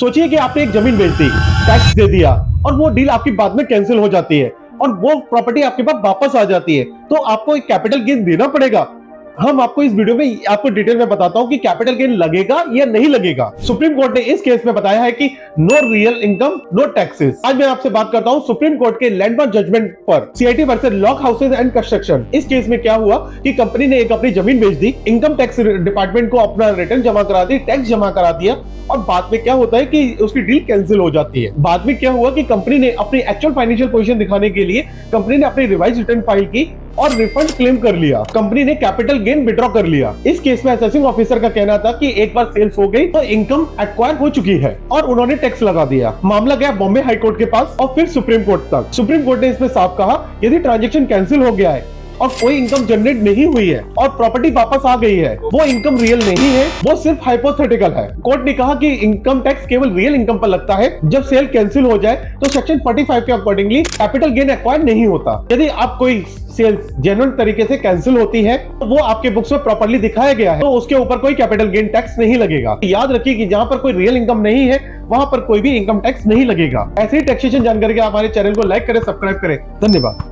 सोचिए कि आपने एक जमीन बेच दी, टैक्स दे दिया और वो डील आपकी बाद में कैंसिल हो जाती है और वो प्रॉपर्टी आपके पास वापस आ जाती है, तो आपको एक कैपिटल गेन देना पड़ेगा। हम आपको इस वीडियो में आपको डिटेल में बताता हूं कि कैपिटल गेन लगेगा या नहीं लगेगा। सुप्रीम कोर्ट ने इस केस में बताया है कि no real income no taxes. आज मैं आपसे बात करता हूं सुप्रीम कोर्ट के लैंडमार्क जजमेंट पर, CIT versus Lok houses and construction. इस केस में क्या हुआ कि कंपनी ने एक अपनी जमीन बेच दी, इनकम टैक्स डिपार्टमेंट को अपना रिटर्न जमा करा दी, टैक्स जमा करा दिया और बाद में क्या होता है कि उसकी डील कैंसिल हो जाती है। बाद में क्या हुआ कि कंपनी ने अपनी एक्चुअल फाइनेंशियल पोजीशन दिखाने के लिए कंपनी ने अपनी रिवाइज रिटर्न फाइल की और रिफंड क्लेम कर लिया। कंपनी ने कैपिटल गेन विड्रॉ कर लिया। इस केस में असेसिंग ऑफिसर का कहना था कि एक बार सेल्स हो गई तो इनकम एक्वायर हो चुकी है और उन्होंने टैक्स लगा दिया। मामला गया बॉम्बे हाई कोर्ट के पास और फिर सुप्रीम कोर्ट तक। सुप्रीम कोर्ट ने इसमें साफ कहा यदि ट्रांजैक्शन कैंसिल हो गया है और कोई इनकम जनरेट नहीं हुई है और प्रॉपर्टी वापस आ गई है, वो इनकम रियल नहीं है, वो सिर्फ हाइपोथेटिकल है। कोर्ट ने कहा कि इनकम टैक्स केवल रियल इनकम पर लगता है जब सेल कैंसिल हो जाए, तो सेक्शन 45 के अकॉर्डिंगली कैपिटल गेन एक्वायर नहीं होता। यदि आप कोई सेल्स जेन्युइन तरीके से कैंसिल होती है तो वो आपके बुक्स में प्रॉपर्ली दिखाया गया है, तो उसके ऊपर कोई कैपिटल गेन टैक्स नहीं लगेगा। याद रखिए कि जहां पर कोई रियल इनकम नहीं है वहां पर कोई भी इनकम टैक्स नहीं लगेगा। ऐसे ही टैक्सेशन जानकारी के हमारे चैनल को लाइक करें, सब्सक्राइब करें। धन्यवाद।